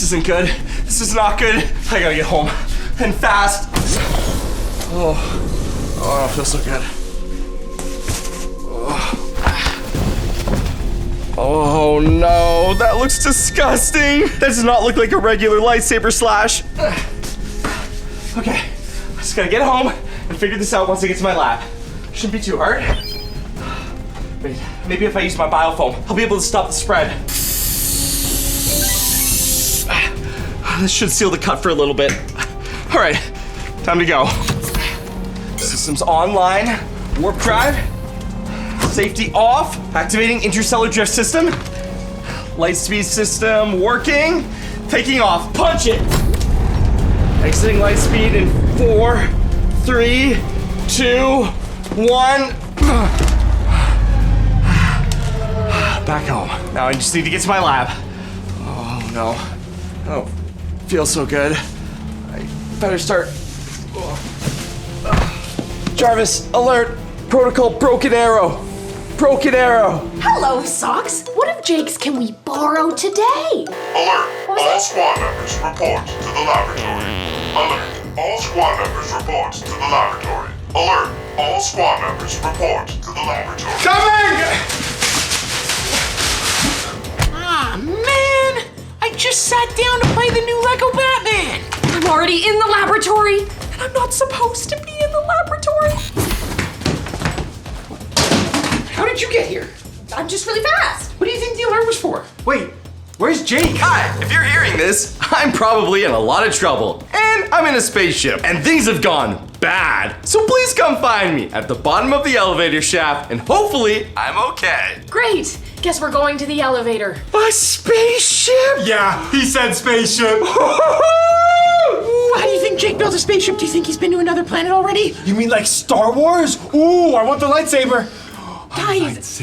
isn't good. This is not good. I gotta get home. And fast. Oh, I don't feel so good. Oh no, that looks disgusting. That does not look like a regular lightsaber slash. Okay, I just gotta get home and figure this out once I get to my lab. Shouldn't be too hard. Wait, maybe if I use my biofoam, I'll be able to stop the spread. This should seal the cut for a little bit. All right, time to go. Systems online, warp drive. Safety off, activating interstellar drift system. Lightspeed system working. Taking off, punch it. Exiting lightspeed in 4, 3, 2, 1. Back home. Now I just need to get to my lab. Oh no, I don't feel so good. I better start. Jarvis, alert. Protocol broken arrow. Broken arrow. Hello, Socks. What of Jake's can we borrow today? Alert! All squad members report to the laboratory. Alert! All squad members report to the laboratory. Alert! All squad members report to the laboratory. Coming! Ah, man! I just sat down to play the new Lego Batman! I'm already in the laboratory, and I'm not supposed to be in the laboratory. How did you get here? I'm just really fast. What do you think the alarm was for? Wait, where's Jake? Hi, if you're hearing this, I'm probably in a lot of trouble. And I'm in a spaceship, and things have gone bad. So please come find me at the bottom of the elevator shaft, and hopefully I'm okay. Great. Guess we're going to the elevator. A spaceship? Yeah, he said spaceship. Ooh, how do you think Jake built a spaceship? Do you think he's been to another planet already? You mean like Star Wars? Ooh, I want the lightsaber. Guys,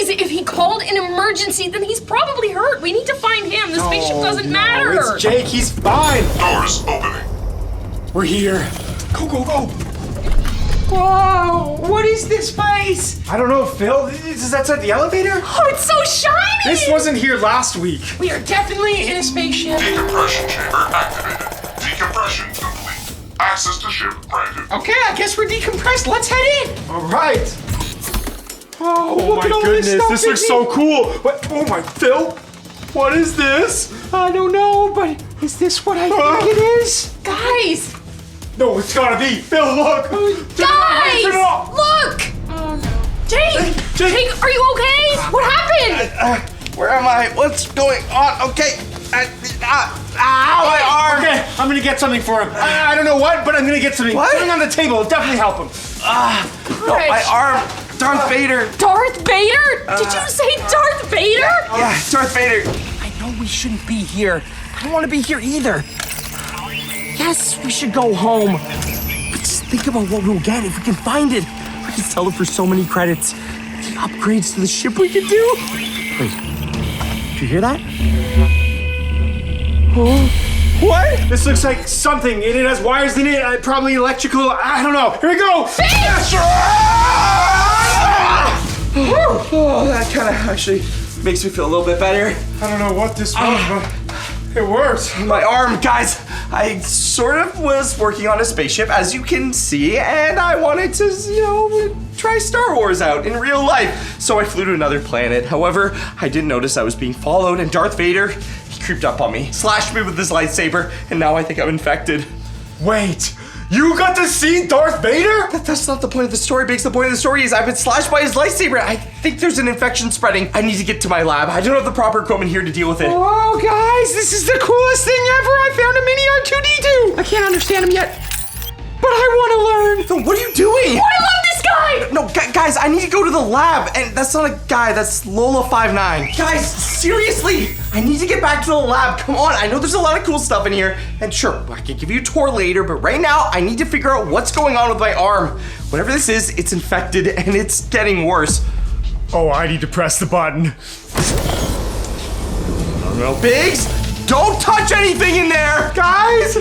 if he called an emergency, then he's probably hurt. We need to find him. The spaceship doesn't matter. It's Jake, he's fine. Doors opening. We're here. Go, go, go. Whoa, what is this place? I don't know, Phil. Is that the elevator? Oh, it's so shiny. This wasn't here last week. We are definitely in a spaceship. Decompression chamber activated. Decompression complete. Access to ship granted. Okay, I guess we're decompressed. Let's head in. All right. Oh look my at all this goodness, stuff this in looks here. so cool. What? Oh my, Phil, what is this? I don't know, but is this what I think it is? Guys, No, it's gotta be. Phil, look. guys, Turn it off. look. Oh no. Jake, Jake. are you okay? What happened? Where am I? What's going on? Okay. My arm. Okay, I'm gonna get something for him. I don't know what, but I'm gonna get something. What? Something on the table will definitely help him. No, my arm. Darth Vader. Darth Vader? Did you say Darth Vader? Yeah, Darth Vader. I know we shouldn't be here. I don't want to be here either. Yes, we should go home. But just think about what we'll get if we can find it. We can sell it for so many credits. The upgrades to the ship we could do. Wait, did you hear that? Oh, what? This looks like something. It has wires in it. Probably electrical. I don't know. Here we go. Oh, that kind of actually makes me feel a little bit better. I don't know what this was, but it works. My arm, guys. I sort of was working on a spaceship, as you can see, and I wanted to, try Star Wars out in real life. So I flew to another planet. However, I didn't notice I was being followed, and Darth Vader, he creeped up on me, slashed me with his lightsaber, and now I think I'm infected. Wait, you got to see Darth Vader? That's not the point of the story, Biggs. The point of the story is I've been slashed by his lightsaber. I think there's an infection spreading. I need to get to my lab. I don't have the proper equipment here to deal with it. Oh, guys, this is the coolest thing ever. I found a mini R2-D2. I can't understand him yet, but I want to learn. So what are you doing? I love this guy. No, guys, I need to go to the lab. And that's not a guy, that's Lola59. Guys, seriously, I need to get back to the lab. Come on, I know there's a lot of cool stuff in here. And sure, I can give you a tour later, but right now, I need to figure out what's going on with my arm. Whatever this is, it's infected and it's getting worse. Oh, I need to press the button. No, Biggs, Don't touch anything in there! Guys,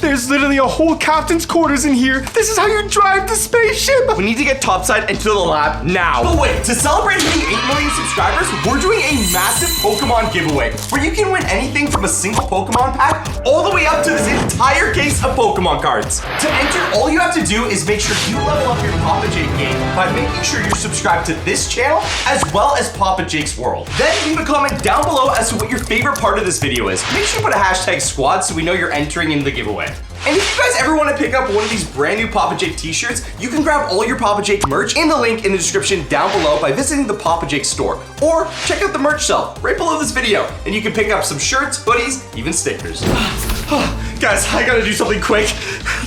there's literally a whole captain's quarters in here. This is how you drive the spaceship. We need to get topside into the lab now. But wait, to celebrate hitting 8 million subscribers, we're doing a massive Pokemon giveaway where you can win anything from a single Pokemon pack all the way up to this entire case of Pokemon cards. To enter, all you have to do is make sure you level up your Papa Jake game by making sure you're subscribed to this channel as well as Papa Jake's World. Then leave a comment down below as to what your favorite part of this video is. Make sure you put a hashtag squad so we know you're entering in the giveaway. And if you guys ever want to pick up one of these brand new Papa Jake t-shirts, you can grab all your Papa Jake merch in the link in the description down below by visiting the Papa Jake store. Or check out the merch shelf right below this video, and you can pick up some shirts, hoodies, even stickers. Guys, I gotta do something quick.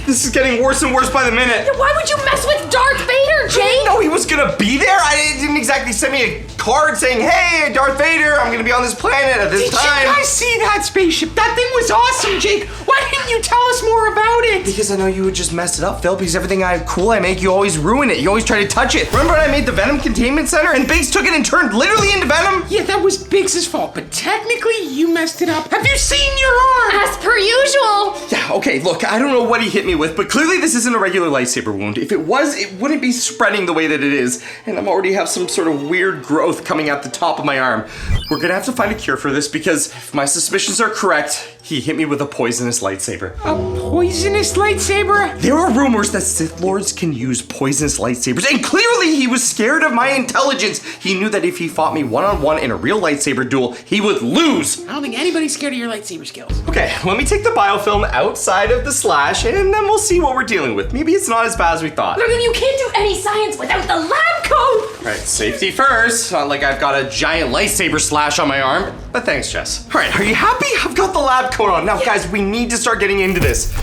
This is getting worse and worse by the minute. Why would you mess with Darth Vader, I Jake? didn't know he was gonna be there. It didn't exactly send me a card saying, hey, Darth Vader, I'm gonna be on this planet at this time. Did you guys see that spaceship? That thing was awesome, Jake. Why didn't you tell us more about it? Because I know you would just mess it up, Phil, because everything cool I make, you always ruin it. You always try to touch it. Remember when I made the Venom Containment Center and Biggs took it and turned literally into Venom? Yeah, that was Biggs' fault, but technically you messed it up. Have you seen your arm? As per usual. Yeah, okay, look, I don't know what he hit me with, but clearly this isn't a regular lightsaber wound. If it was, it wouldn't be spreading the way that it is, and I'm already have some sort of weird growth coming out the top of my arm. We're gonna have to find a cure for this because if my suspicions are correct, he hit me with a poisonous lightsaber. A poisonous lightsaber? There are rumors that Sith Lords can use poisonous lightsabers, and clearly he was scared of my intelligence. He knew that if he fought me one-on-one in a real lightsaber duel, he would lose. I don't think anybody's scared of your lightsaber skills. Okay, let me take the biofilm outside of the slash, and then we'll see what we're dealing with. Maybe it's not as bad as we thought. Logan, you can't do any science without the lab coat. All right, safety first. Not like I've got a giant lightsaber slash on my arm, but thanks, Jess. All right, are you happy? I've got the lab coat on. Now, guys, we need to start getting into this.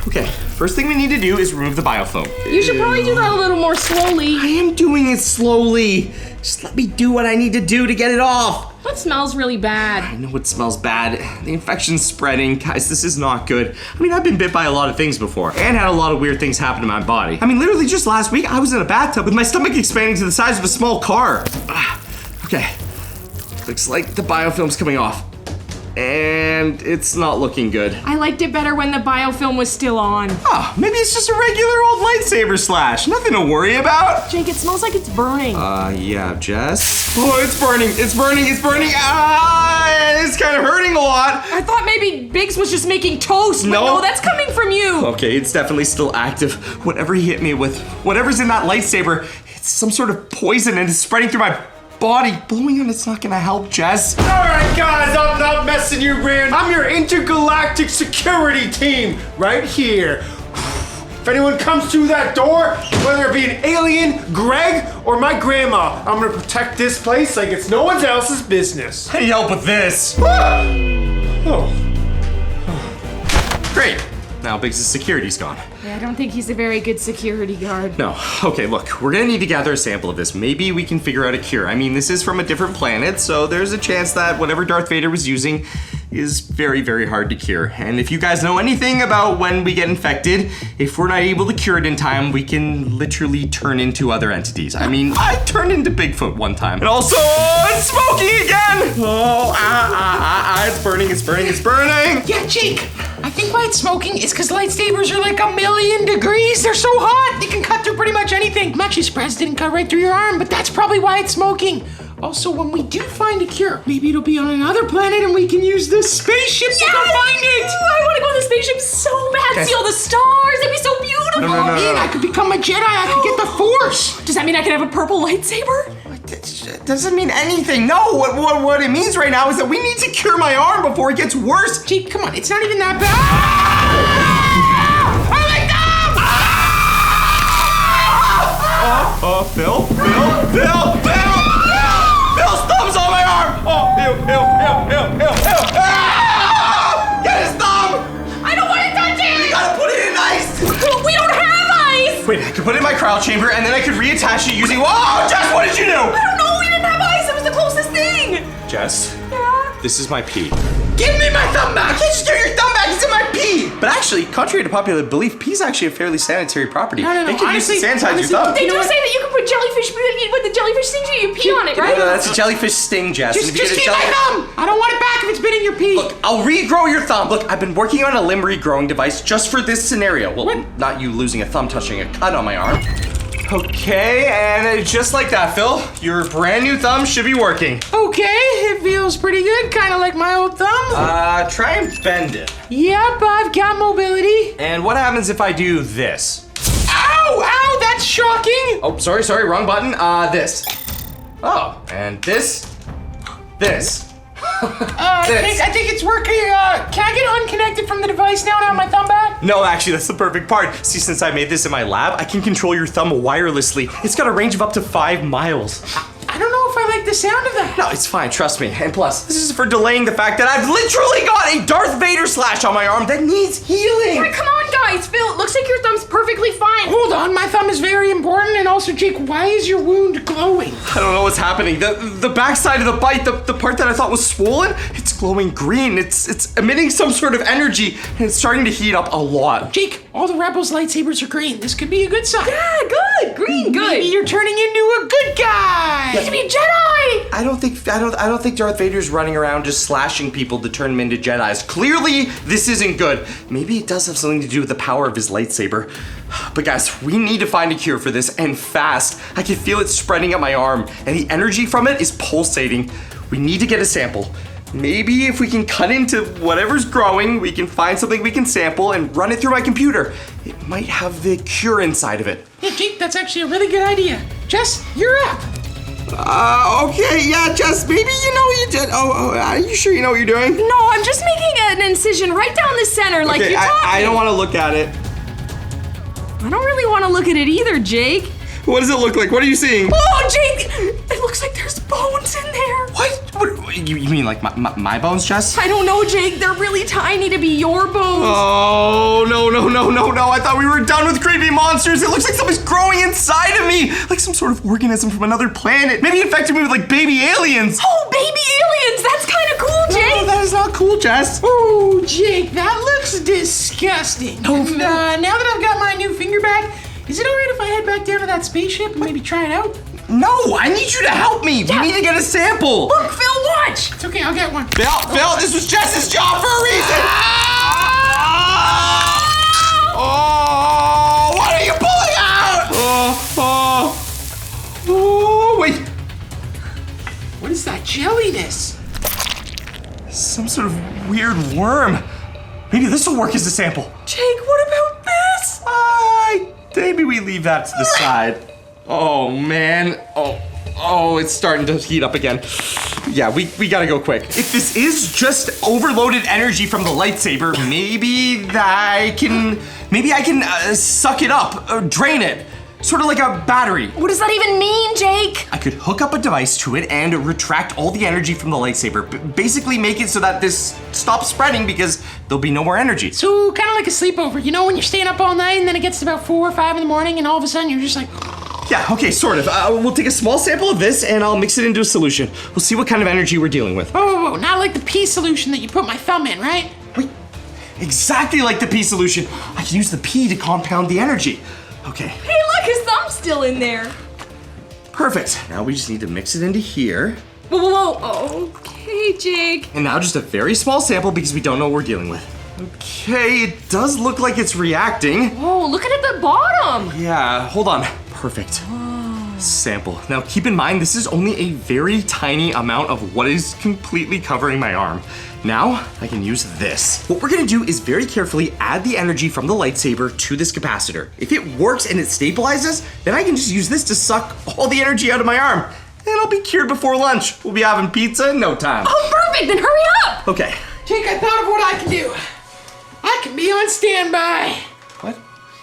Okay, first thing we need to do is remove the biofilm. You should probably do that a little more slowly. I am doing it slowly. Just let me do what I need to do to get it off. That smells really bad. I know it smells bad. The infection's spreading. Guys, this is not good. I mean, I've been bit by a lot of things before and had a lot of weird things happen to my body. I mean, literally just last week, I was in a bathtub with my stomach expanding to the size of a small car. Okay, looks like the biofilm's coming off. And it's not looking good. I liked it better when the biofilm was still on. Oh, maybe it's just a regular old lightsaber slash. Nothing to worry about. Jake, it smells like it's burning. Yeah, Jess. Oh, it's burning, it's burning, it's burning. Ah, it's kind of hurting a lot. I thought maybe Biggs was just making toast. But No. no, that's coming from you. Okay, it's definitely still active. Whatever he hit me with, whatever's in that lightsaber, it's some sort of poison and it's spreading through my body. Blowing on it's not gonna help, Jess. All right, guys, I'm not messing you around. I'm your intergalactic security team right here. If anyone comes through that door, whether it be an alien, Greg, or my grandma, I'm gonna protect this place like it's no one else's business. I need help with this. Oh. Great. Now Biggs' security's gone. Yeah, I don't think he's a very good security guard. No. Okay, look, we're gonna need to gather a sample of this. Maybe we can figure out a cure. I mean, this is from a different planet, so there's a chance that whatever Darth Vader was using is very, very hard to cure. And if you guys know anything about when we get infected, if we're not able to cure it in time, we can literally turn into other entities. I mean, I turned into Bigfoot one time. And also, it's smoking again! Oh, it's burning, it's burning, it's burning! Yeah, Jake, I think why it's smoking is because lightsabers are like 1,000,000 degrees. They're so hot, they can cut through pretty much anything. I'm actually surprised it didn't cut right through your arm, but that's probably why it's smoking. Also, when we do find a cure, maybe it'll be on another planet and we can use this spaceship to go find it. I want to go on the spaceship so bad. Okay. See all the stars. It'd be so beautiful. No. Man, I could become a Jedi. I could get the Force. Does that mean I can have a purple lightsaber? It doesn't mean anything. No, what it means right now is that we need to cure my arm before it gets worse. Jake, come on, it's not even that bad. Ah! I like them! Phil's thumb's on my arm! Oh, ew. Ah! Get his thumb! I don't want to touch You it. gotta put it in ice! We don't have ice. Wait, I could put it in my cryo chamber and then I could reattach it using. Whoa, Jess, what did you do? I don't know. We didn't have ice. It was the closest thing. Jess, Yeah. This is my pee. Give me my thumb back! I can't just give your thumb back, it's in my pee! But actually, contrary to popular belief, pee is actually a fairly sanitary property. No. It can use to sanitize your thumb. They do say that you can put jellyfish with the jellyfish stings you pee on it, right? No, that's a jellyfish sting, Jess. Just And if you keep get a my thumb! I don't want it back if it's been in your pee. Look, I'll regrow your thumb. Look, I've been working on a limb regrowing device just for this scenario. Well, What? not you losing a thumb touching a cut on my arm. Okay, and just like that, Phil, your brand new thumb should be working. Okay, it feels pretty good, kind of like my old thumb. Try and bend it. Yep, I've got mobility. And what happens if I do this? Ow, that's shocking. Oh, sorry, wrong button. This. Oh, and this. I think it's working. Can I get unconnected from the device now and have my thumb back? No, actually, that's the perfect part. See, since I made this in my lab, I can control your thumb wirelessly. It's got a range of up to 5 miles. I don't know if I like the sound of that. No, it's fine, trust me. And plus, this is for delaying the fact that I've literally got a Darth Vader slash on my arm that needs healing. Alright, come on, guys. Phil, it looks like your thumb's perfectly fine. Hold on, my thumb is very important. And also, Jake, why is your wound glowing? I don't know what's happening. The backside of the bite, the part that I thought was swollen, it's glowing green. It's emitting some sort of energy, and it's starting to heat up a lot. Jake, all the rebels' lightsabers are green. This could be a good sign. Yeah, good. Green, good. Maybe you're turning into a good guy. You to be a Jedi. I don't think Darth Vader's running around just slashing people to turn them into Jedis. Clearly, this isn't good. Maybe it does have something to do with the power of his lightsaber. But guys, we need to find a cure for this, and fast. I can feel it spreading up my arm, and the energy from it is pulsating. We need to get a sample. Maybe if we can cut into whatever's growing, we can find something we can sample and run it through my computer. It might have the cure inside of it. Yeah, Jake, that's actually a really good idea. Jess, you're up. Okay, yeah, Jess, maybe you know what you did. Are you sure you know what you're doing? No, I'm just making an incision right down the center, like Okay, you taught me. I don't want to look at it. I don't really want to look at it either, Jake. What does it look like? What are you seeing? Oh, Jake! It looks like there's bones in there. What you mean like my bones, Jess? I don't know, Jake. They're really tiny to be your bones. Oh, no. I thought we were done with creepy monsters. It looks like something's growing inside of me. Like some sort of organism from another planet. Maybe infected me with like baby aliens. Oh, baby aliens! That's kind of cool, Jake. No, that is not cool, Jess. Oh, Jake, that looks disgusting. And, now that I've got my new finger back, is it alright if I head back down to that spaceship and maybe try it out? No, I need you to help me. We need to get a sample. Look, Phil, watch. It's okay, I'll get one. Phil, this was Jess's job for a reason. Oh, what are you pulling out? Oh, wait. What is that jelliness? Some sort of weird worm. Maybe this will work as a sample. Jake, what about this? Maybe we leave that to the side. Oh, man. Oh, it's starting to heat up again. Yeah, we gotta go quick. If this is just overloaded energy from the lightsaber, maybe I can suck it up, drain it. Sort of like a battery. What does that even mean, Jake? I could hook up a device to it and retract all the energy from the lightsaber. Basically make it so that this stops spreading because there'll be no more energy. So, kind of like a sleepover. You know when you're staying up all night and then it gets to about 4 or 5 in the morning and all of a sudden you're just like... Yeah, okay, sort of. We'll take a small sample of this and I'll mix it into a solution. We'll see what kind of energy we're dealing with. Oh, not like the pea solution that you put my thumb in, right? Wait, exactly like the pea solution. I can use the pea to compound the energy. Okay, Hey, look, his thumb's still in there. perfect. Now we just need to mix it into here. Whoa. Okay, Jake. And now just a very small sample because we don't know what we're dealing with. Okay, it does look like it's reacting. Whoa, look at the bottom. Yeah, hold on. Perfect. Sample. Now keep in mind, this is only a very tiny amount of what is completely covering my arm. Now, I can use this. What we're gonna do is very carefully add the energy from the lightsaber to this capacitor. If it works and it stabilizes, then I can just use this to suck all the energy out of my arm. And I'll be cured before lunch. We'll be having pizza in no time. Oh, perfect, then hurry up. Okay. Jake, I thought of what I can do. I can be on standby. What?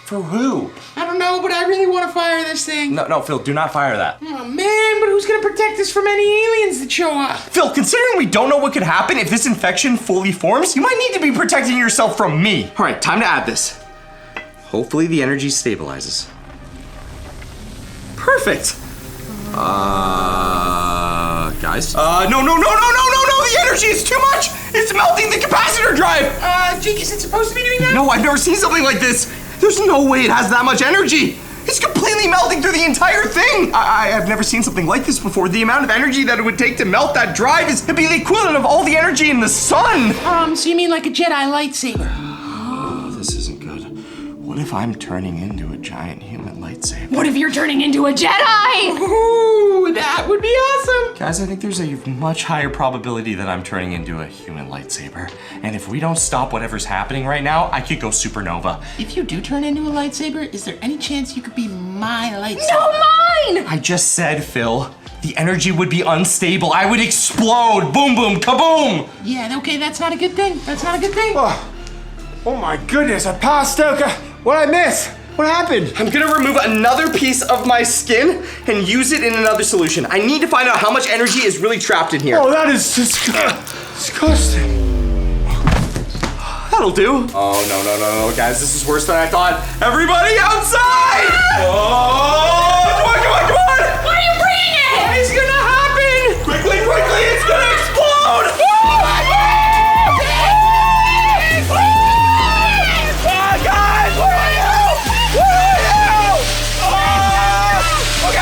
For who? I don't know, but I really want to fire this thing. No, Phil, do not fire that. Oh man, but who's gonna protect us from any aliens that show up? Phil, considering we don't know what could happen if this infection fully forms, you might need to be protecting yourself from me. All right, time to add this. Hopefully the energy stabilizes. Perfect. Guys? No, the energy is too much! It's melting the capacitor drive! Jake, is it supposed to be doing that? No, I've never seen something like this! There's no way it has that much energy! It's completely melting through the entire thing! I've never seen something like this before. The amount of energy that it would take to melt that drive it'd be the equivalent of all the energy in the sun! So you mean like a Jedi lightsaber? Oh, this isn't good. What if I'm turning into a giant human lightsaber? What if you're turning into a Jedi? Ooh, that would be awesome! Guys, I think there's a much higher probability that I'm turning into a human lightsaber. And if we don't stop whatever's happening right now, I could go supernova. If you do turn into a lightsaber, is there any chance you could be my lightsaber? No, mine! I just said, Phil, the energy would be unstable. I would explode. Boom, boom, kaboom! Yeah, okay, that's not a good thing. That's not a good thing. Oh my goodness, I passed out. What'd I miss? What happened? I'm gonna remove another piece of my skin and use it in another solution. I need to find out how much energy is really trapped in here. Oh, that is disgusting. That'll do. Oh, no, guys, this is worse than I thought. Everybody outside! Oh, come on! Why are you bringing it? What is gonna happen? Quickly, it's gonna explode! Guys, where are you? Okay.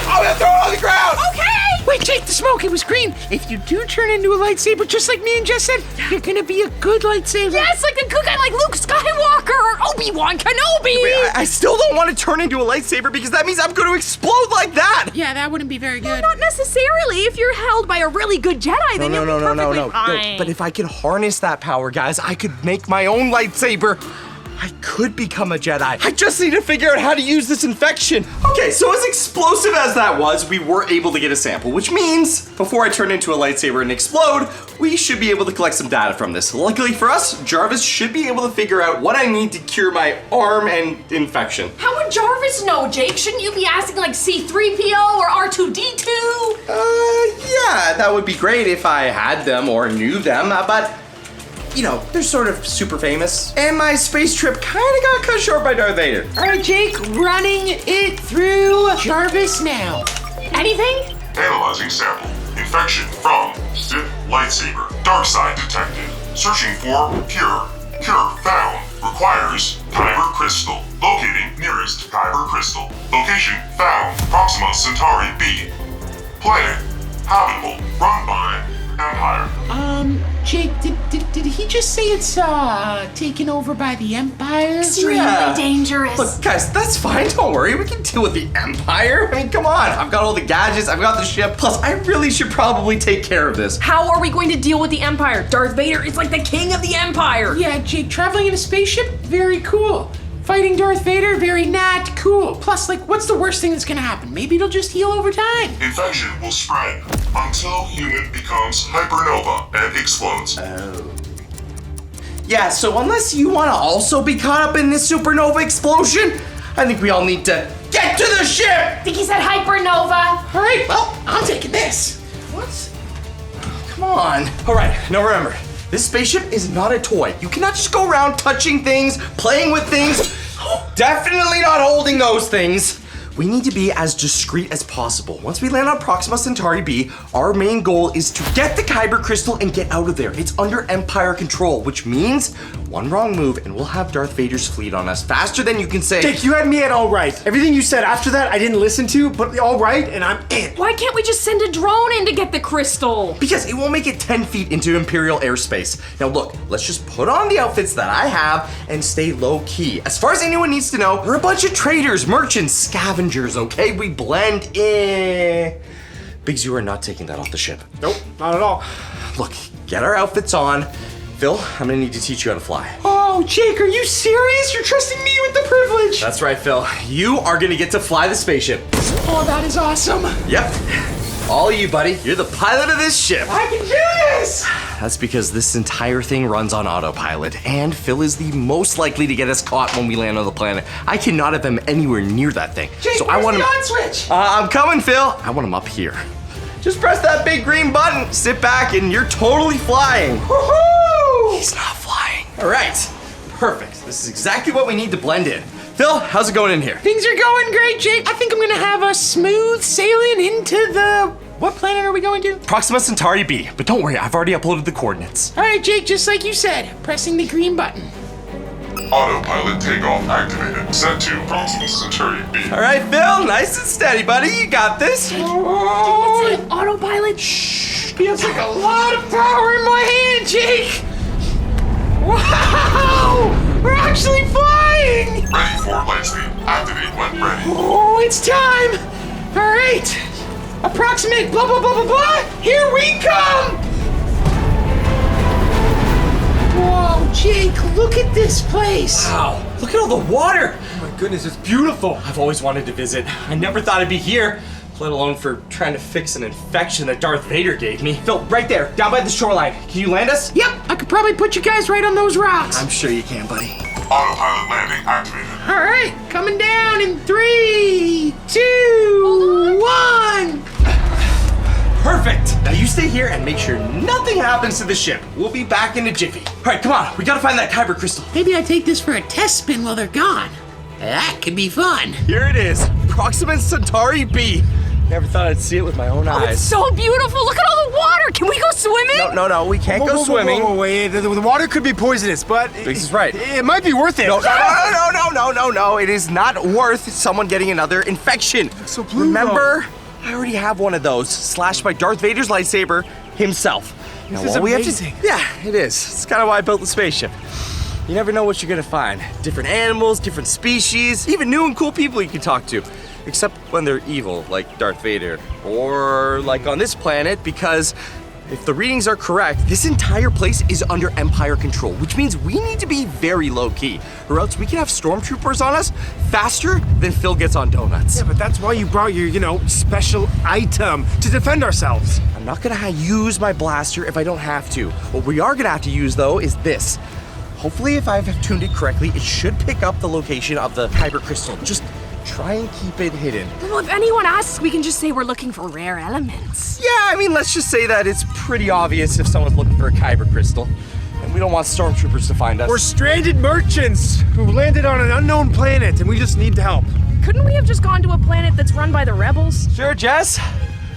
I'm gonna throw it on the ground. Okay! Wait, Jake, the smoke, it was green. If you do turn into a lightsaber, just like me and Jess said, you're gonna be a good lightsaber. Yes, like a good guy like Luke Skywalker or Obi-Wan Kenobi! Wait, I still don't want to turn into a lightsaber because that means I'm going to explode like that. Yeah, that wouldn't be very good. Not necessarily. If you're held by a really good Jedi, then you'll be perfectly fine. But if I could harness that power, guys, I could make my own lightsaber. I could become a Jedi. I just need to figure out how to use this infection. Okay, so as explosive as that was, we were able to get a sample, which means before I turn into a lightsaber and explode, we should be able to collect some data from this. Luckily for us, Jarvis should be able to figure out what I need to cure my arm and infection. How would Jarvis know, Jake? Shouldn't you be asking like C-3PO or R2-D2? Yeah, that would be great if I had them or knew them, but you know, they're sort of super famous. And my space trip kind of got cut short by Darth Vader. All right, Jake, running it through Jarvis now. Anything? Analyzing sample. Infection from Sith lightsaber. Dark side detected. Searching for cure. Cure found. Requires Kyber crystal. Locating nearest Kyber crystal. Location found. Proxima Centauri B. Planet habitable. Run by Empire. Jake, did he just say it's taken over by the Empire? Extremely dangerous. Look, guys, that's fine. Don't worry. We can deal with the Empire. I mean, come on. I've got all the gadgets. I've got the ship. Plus, I really should probably take care of this. How are we going to deal with the Empire? Darth Vader is like the king of the Empire. Yeah, Jake, traveling in a spaceship, very cool. Fighting Darth Vader, very not cool. Plus, like, what's the worst thing that's gonna happen? Maybe it'll just heal over time. Infection will spread until human becomes hypernova and explodes. Yeah, so unless you want to also be caught up in this supernova explosion, I think we all need to get to the ship! I think he said hypernova. All right, well, I'm taking this. What? Come on. All right, now remember, this spaceship is not a toy. You cannot just go around touching things, playing with things. Definitely not holding those things. We need to be as discreet as possible. Once we land on Proxima Centauri B, our main goal is to get the Kyber crystal and get out of there. It's under Empire control, which means one wrong move and we'll have Darth Vader's fleet on us faster than you can say. Jake, you had me at all right. Everything you said after that, I didn't listen to, but all right, and I'm in. Why can't we just send a drone in to get the crystal? Because it won't make it 10 feet into Imperial airspace. Now look, let's just put on the outfits that I have and stay low key. As far as anyone needs to know, we're a bunch of traders, merchants, scavengers, okay? We blend in. Biggs, you are not taking that off the ship. Nope, not at all. Look, get our outfits on. Phil, I'm gonna need to teach you how to fly. Oh, Jake, are you serious? You're trusting me with the privilege. That's right, Phil. You are gonna get to fly the spaceship. Oh, that is awesome. Yep. All you, buddy. You're the pilot of this ship. I can do this. That's because this entire thing runs on autopilot, and Phil is the most likely to get us caught when we land on the planet. I cannot have him anywhere near that thing. Jake, so where's I want the him. on switch? I'm coming, Phil. I want him up here. Just press that big green button, sit back, and you're totally flying. Woohoo! He's not flying. All right. Perfect. This is exactly what we need to blend in. Phil, how's it going in here? Things are going great, Jake. I think I'm gonna have a smooth sailing into the what planet are we going to? Proxima Centauri B, but don't worry, I've already uploaded the coordinates. All right, Jake, just like you said, pressing the green button. Autopilot takeoff activated. Set to Proxima Centauri B. All right, Phil, nice and steady, buddy. You got this. Oh, Autopilot. feels like a lot of power in my hand, Jake. Wow, we're actually flying. Ready for lightspeed. Activate when ready. Oh, it's time. All right, approximate blah, blah, blah, blah, blah. Here we come. Whoa, Jake, look at this place. Wow, look at all the water. Oh my goodness, it's beautiful. I've always wanted to visit. I never thought I'd be here, let alone for trying to fix an infection that Darth Vader gave me. Phil, right there, down by the shoreline. Can you land us? Yep, I could probably put you guys right on those rocks. I'm sure you can, buddy. Autopilot landing activated. All right, coming down in 3, 2, 1. Perfect. Now you stay here and make sure nothing happens to the ship. We'll be back in a jiffy. All right, come on. We gotta find that Kyber crystal. Maybe I take this for a test spin while they're gone. That could be fun. Here it is. Proxima Centauri B. Never thought I'd see it with my own Oh, it's eyes. so beautiful. Look at all the water. Can we go swimming? No, we can't go swimming. Wait, the water could be poisonous, but Biggs is right. it might be worth it. No. It is not worth someone getting another infection. So blue, Remember, I already have one of those, slashed by Darth Vader's lightsaber himself. This Now, is all we have amazing. Yeah, it is. It's kind of why I built the spaceship. You never know what you're gonna find. Different animals, different species, even new and cool people you can talk to. Except when they're evil, like Darth Vader. Or like on this planet, because if the readings are correct, this entire place is under Empire control, which means we need to be very low-key, or else we can have stormtroopers on us faster than Phil gets on donuts. Yeah, but that's why you brought your, special item to defend ourselves. I'm not gonna use my blaster if I don't have to. What we are gonna have to use, though, is this. Hopefully, if I've tuned it correctly, it should pick up the location of the Kyber crystal. Just try and keep it hidden. Well, if anyone asks, we can just say we're looking for rare elements. Yeah, I mean, let's just say that it's pretty obvious if someone's looking for a Kyber crystal. And we don't want stormtroopers to find us. We're stranded merchants who landed on an unknown planet, and we just need help. Couldn't we have just gone to a planet that's run by the rebels? Sure, Jess.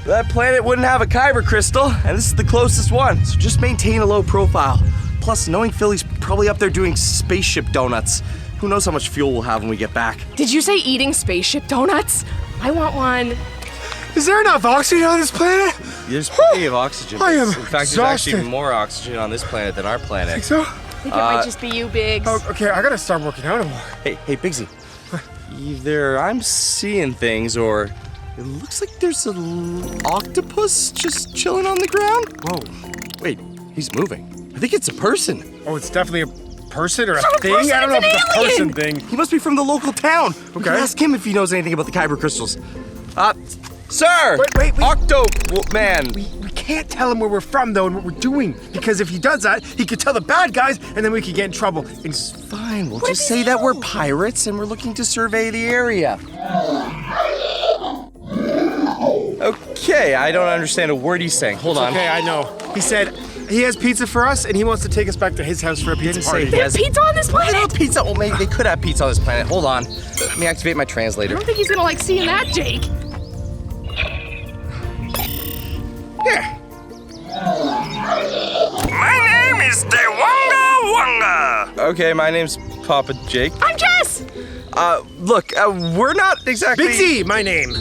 That planet wouldn't have a Kyber crystal, and this is the closest one. So just maintain a low profile. Plus, knowing Philly's probably up there doing spaceship donuts. Who knows how much fuel we'll have when we get back. Did you say eating spaceship donuts? I want one. Is there enough oxygen on this planet? There's plenty of oxygen. I am In fact, there's exhausted. actually more oxygen on this planet than our planet. So? I think it might just be you, Biggs. Oh, okay, I gotta start working out more. Hey, Biggsy. Either I'm seeing things or it looks like there's an octopus just chilling on the ground. Whoa. Wait, he's moving. I think it's a person. Oh, it's definitely a person or a not a thing? person, I don't know it's if it's a an person alien. thing. He must be from the local town. We can Okay. ask him if he knows anything about the Kyber crystals. Sir! Wait. Man. We can't tell him where we're from, though, and what we're doing. Because if he does that, he could tell the bad guys, and then we could get in trouble. Fine, we'll just say that we're pirates and we're looking to survey the area. Okay, I don't understand a word he's saying. Hold on. Okay, I know. He said he has pizza for us, and he wants to take us back to his house for a pizza Didn't say party. he They have has pizza on this They don't planet? have pizza. Well, maybe they could have pizza on this planet. Hold on. Let me activate my I translator. don't think he's gonna like seeing that, Jake. Here. My name is Dewanga Wanga. Okay, my name's Papa Jake. I'm Jess! Look, we're not exactly. Big Z, my name.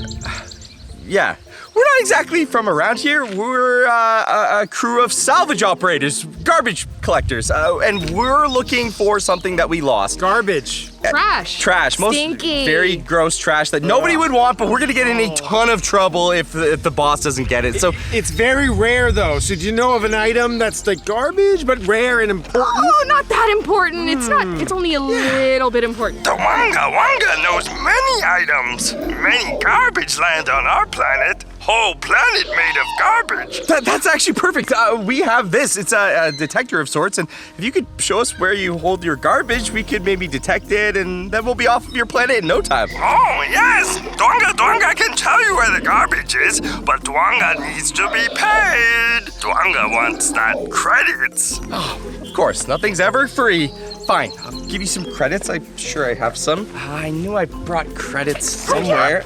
Yeah. We're not exactly from around here. We're a crew of salvage operators, garbage collectors, and we're looking for something that we lost. Garbage. Trash. Trash, most Stinky. very gross trash that nobody would want, but we're gonna get in a ton of trouble if the boss doesn't get it. So, It's very rare, though. So do you know of an item that's like garbage, but rare and important? Oh, not that important. It's not. It's only a little bit important. The Wanga knows many items. Many garbage land on our planet. Whole planet made of garbage. that's actually perfect. We have this. It's a detector of sorts, and if you could show us where you hold your garbage, we could maybe detect it, and then we'll be off of your planet in no time. Oh, yes. Dwanga can tell you where the garbage is, but Dwanga needs to be paid. Dwanga wants that credits. Of course, nothing's ever free. Fine, I'll give you some credits. I'm sure I have some. I knew I brought credits somewhere.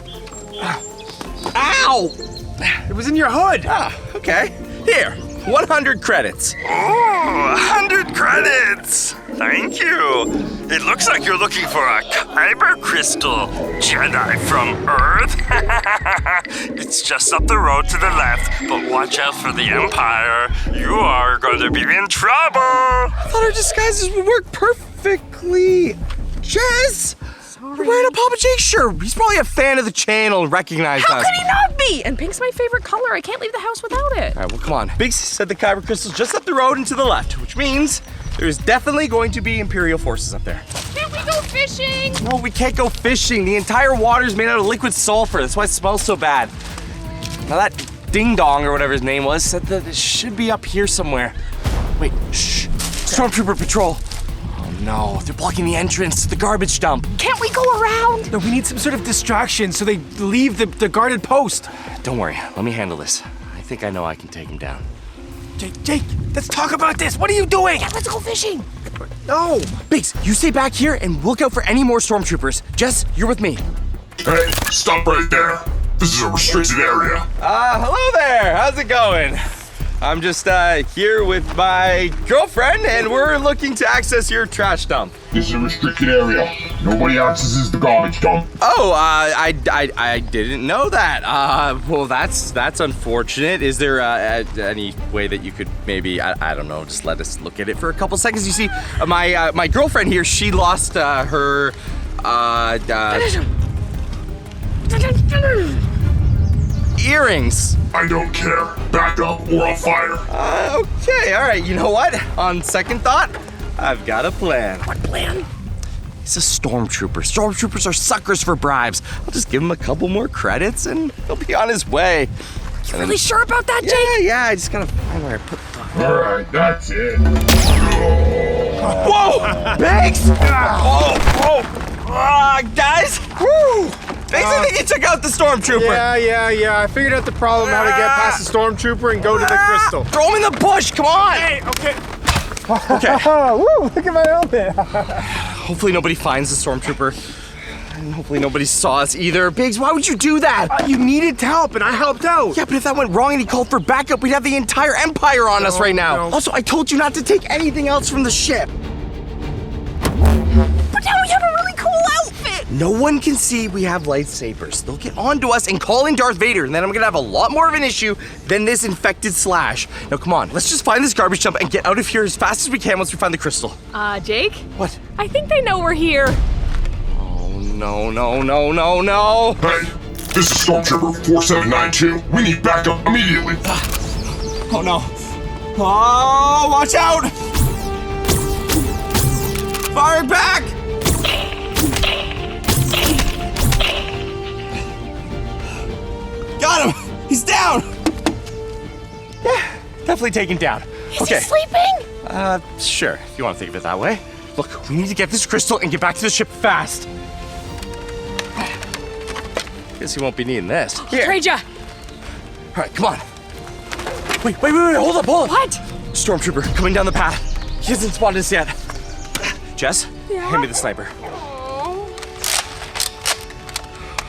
Ow! It was in your hood. Ah, okay. Here, 100 credits. Oh, 100 credits! Thank you. It looks like you're looking for a Kyber crystal. Jedi from Earth. It's just up the road to the left, but watch out for the Empire. You are going to be in trouble. I thought our disguises would work perfectly. Jess! We're wearing a Papa Jake shirt. He's probably a fan of the channel and recognized How us. could he not be? And pink's my favorite color. I can't leave the house without it. All right, well, come on. Biggs said the Kyber crystal's just up the road and to the left, which means there's definitely going to be Imperial forces up there. Can't we go fishing? No, we can't go fishing. The entire water's made out of liquid sulfur. That's why it smells so bad. Now that Ding Dong, or whatever his name was, said that it should be up here somewhere. Wait, shh. Stormtrooper patrol. Oh no, they're blocking the entrance to the garbage dump. Can't we go around? No, we need some sort of distraction so they leave the guarded post. Don't worry, let me handle this. I think I know I can take him down. Jake, let's talk about this. What are you doing? Let's go fishing. No. Biggs, you stay back here and look out for any more stormtroopers. Jess, you're with me. Hey, stop right there. This is a restricted area. Hello there. How's it going? I'm just here with my girlfriend, and we're looking to access your trash dump. This is a restricted area. Nobody accesses the garbage dump. Oh, I didn't know that. Well, that's unfortunate. Is there any way that you could maybe, I don't know, just let us look at it for a couple seconds? You see, my girlfriend here, she lost her earrings. I don't care. Back up or I'll fire. Okay, all right. You know what? On second thought, I've got a plan. What plan? He's a stormtrooper. Stormtroopers are suckers for bribes. I'll just give him a couple more credits and he'll be on his way. You really sure about that, Jake? Yeah, I just gotta find where I put the... All right, that's it. Whoa! Biggs! Guys! Woo! Biggs, I think he took out the stormtrooper. Yeah. I figured out the problem, how to get past the stormtrooper and go to the crystal. Throw him in the bush, come on! Hey, okay. Okay. Woo, look at my helmet. Hopefully nobody finds the stormtrooper. And hopefully nobody saw us either. Biggs, why would you do that? You needed help and I helped out. Yeah, but if that went wrong and he called for backup, we'd have the entire Empire on us right now. no. Also, I told you not to take anything else from the ship. But now we have a really cool outfit. No one can see we have lightsabers. They'll get onto us and call in Darth Vader, and then I'm gonna have a lot more of an issue than this infected Slash. Now, come on, let's just find this garbage dump and get out of here as fast as we can once we find the crystal. Jake? What? I think they know we're here. Oh, no. Hey, this is Stormtrooper 4792. We need backup immediately. Oh, no. Oh, watch out! Fire back! Got him! He's down! Yeah, definitely taken down. Is he sleeping? Sure, if you want to think of it that way. Look, we need to get this crystal and get back to the ship fast. Guess he won't be needing this. Here. Trade ya. All right, come on. Wait, hold up. What? Stormtrooper coming down the path. He hasn't spotted us yet. Jess, hand me the sniper.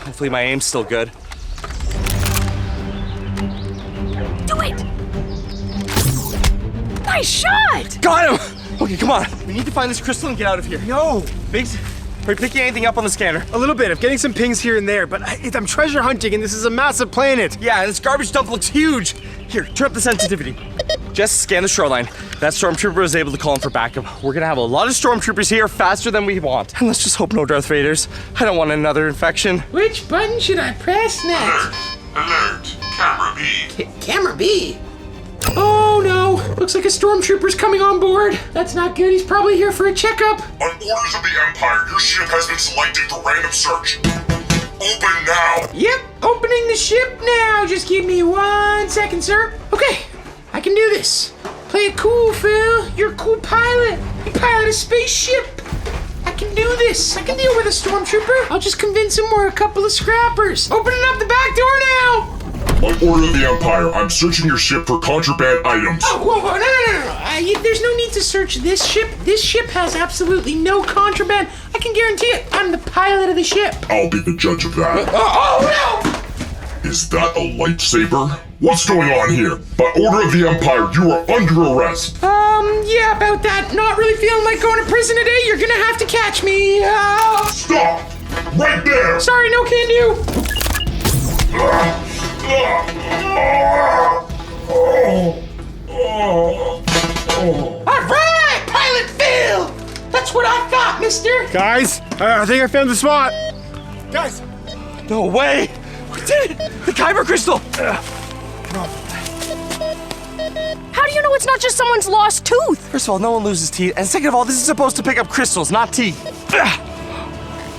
Hopefully my aim's still good. Do it. Nice shot. Got him! Okay, come on. We need to find this crystal and get out of here. Yo, Biggs, are you picking anything up on the scanner? a little bit. I'm getting some pings here and there, but I'm treasure hunting and this is a massive planet. Yeah, and this garbage dump looks huge. Here, turn up the sensitivity. Just scan the shoreline. That stormtrooper was able to call in for backup. We're gonna have a lot of stormtroopers here faster than we want. And let's just hope no Darth Vaders. I don't want another infection. Which button should I press next? Alert. Camera B. Camera B. Oh no, looks like a stormtrooper's coming on board. That's not good, he's probably here for a checkup. On orders of the Empire, your ship has been selected for random search. Open now. Yep, opening the ship now. Just give me 1 second, sir. Okay, I can do this. Play it cool, Phil. You're a cool pilot. You pilot a spaceship. I can do this. I can deal with a stormtrooper. I'll just convince him we're a couple of scrappers. Opening up the back door now. On order of the Empire, I'm searching your ship for contraband items. Oh, whoa, no. There's no need to search this ship. This ship has absolutely no contraband. I can guarantee it. I'm the pilot of the ship. I'll be the judge of that. Oh, no! Is that a lightsaber? What's going on here? By order of the Empire, you are under arrest. Yeah, about that. Not really feeling like going to prison today. You're gonna have to catch me. Stop! Right there! Sorry, no can do. All right, Pilot Phil. That's what I thought, mister. Guys, I think I found the spot. Guys, No way! We did it! The Kyber crystal! How do you know it's not just someone's lost tooth? First of all, no one loses teeth, and second of all, this is supposed to pick up crystals, not teeth.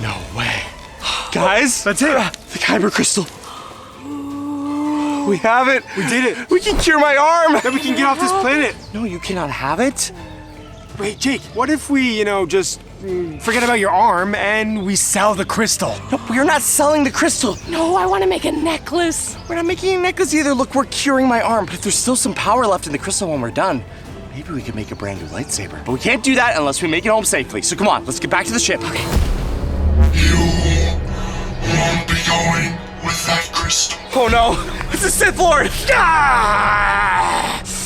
No way. Guys, that's it. The Kyber crystal. We have it. We did it. We can cure my arm. Then we can get off this planet. No, you cannot have it. Wait, Jake, what if we, just forget about your arm and we sell the crystal? No, we're not selling the crystal. No, I want to make a necklace. We're not making a necklace either. Look, we're curing my arm. But if there's still some power left in the crystal when we're done, maybe we could make a brand new lightsaber. But we can't do that unless we make it home safely. So come on, let's get back to the ship. Okay. You won't be going with that crystal. Oh no, it's the Sith Lord.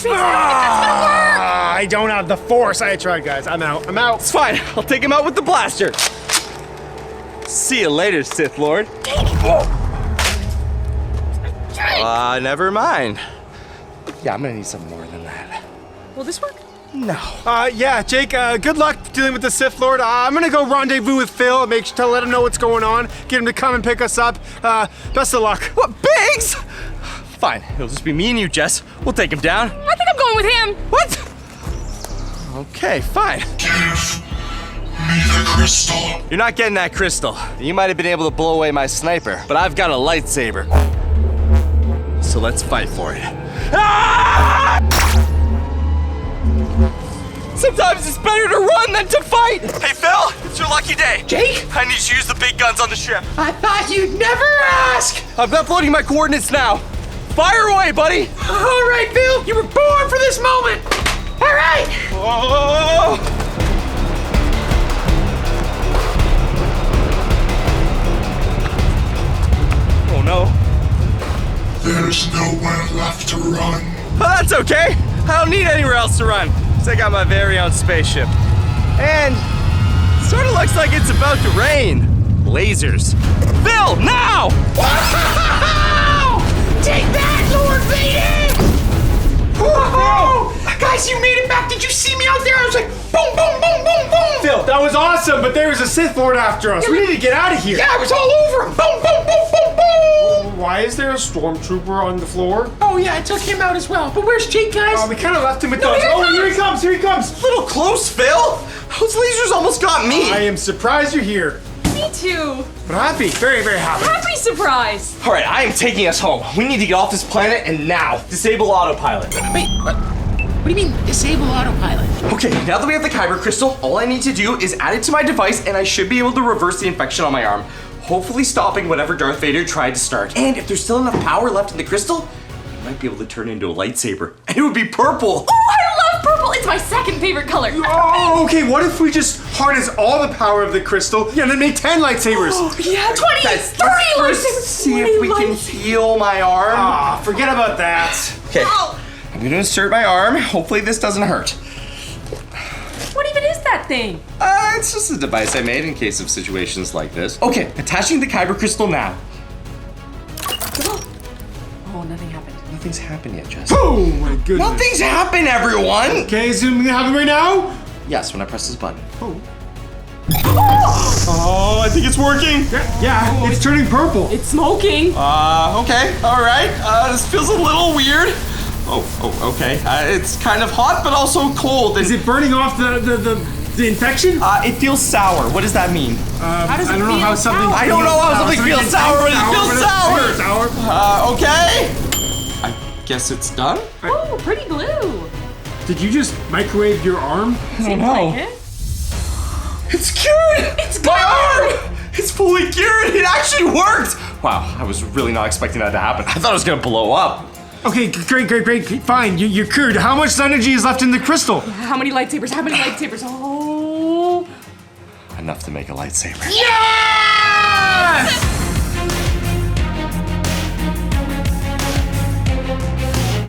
I don't have the force. I tried, guys. I'm out. It's fine. I'll take him out with the blaster. See you later, Sith Lord. Never mind. Yeah, I'm gonna need something more than that. Will this work? No. Yeah, Jake, good luck dealing with the Sith Lord. I'm gonna go rendezvous with Phil and make sure to let him know what's going on. Get him to come and pick us up. Best of luck. What, Biggs? Fine, it'll just be me and you, Jess. We'll take him down. I think I'm going with him. What? Okay, fine. Give me the crystal. You're not getting that crystal. You might have been able to blow away my sniper, but I've got a lightsaber. So let's fight for it. Ah! Sometimes it's better to run than to fight. Hey, Phil, it's your lucky day. Jake? I need to use the big guns on the ship. I thought you'd never ask. I'm uploading my coordinates now. Fire away, buddy. All right, Phil, you were born for this moment. All right. Oh! Oh no. There's nowhere left to run. Oh, that's okay. I don't need anywhere else to run. I got my very own spaceship. And sort of looks like it's about to rain. Lasers. Phil, now! Wow! Take that, Lord Vader! Whoa! Guys, you made it back. Did you see me out there? I was like, boom, boom, boom, boom, boom. Phil, that was awesome, but there was a Sith Lord after us. We need to get out of here. Yeah, I was all over him. Boom, boom, boom, boom, boom. Why is there a stormtrooper on the floor? Oh, yeah, I took him out as well. But where's Jake, guys? We kind of left him with No, those. here he Oh, here he comes. comes, here he comes. A little close, Phil. Those lasers almost got me. I am surprised you're here. Me too. But happy, very, very happy. Happy surprise. All right, I am taking us home. We need to get off this planet and now. Disable autopilot. Wait, what do you mean, disable autopilot? Okay, now that we have the Kyber crystal, all I need to do is add it to my device and I should be able to reverse the infection on my arm, hopefully stopping whatever Darth Vader tried to start. And if there's still enough power left in the crystal, I might be able to turn it into a lightsaber. And it would be purple. Oh, I love purple. It's my second favorite color. Oh, okay, what if we just harness all the power of the crystal and then make 10 lightsabers? Yeah, 20, 30 lightsabers. See if we can heal my arm. Forget about that. Okay, I'm gonna insert my arm. Hopefully this doesn't hurt. What even is that thing? It's just a device I made in case of situations like this. Okay, attaching the Kyber crystal now. Oh, nothing happened. Nothing's happened yet, Jess. Oh my goodness. Nothing's happened, everyone! Okay, is it gonna happen right now? Yes, when I press this button. Oh, I think it's working. Yeah, it's turning purple. It's smoking. Okay, alright. This feels a little weird. Oh, okay. It's kind of hot, but also cold. Is it burning off the infection? It feels sour. What does that mean? How does it I don't know feel how something. sour? I don't know how something feels sour, but it feels sour! Sour. Okay. I guess it's done? Oh, pretty blue. Did you just microwave your arm? Seems like it. It's cured! It's my gone! arm! It's fully cured! It actually worked! Wow, I was really not expecting that to happen. I thought it was gonna blow up. Okay, great. Fine, you're cured. How much energy is left in the crystal? How many lightsabers? How many lightsabers? Oh. Enough to make a lightsaber. Yes!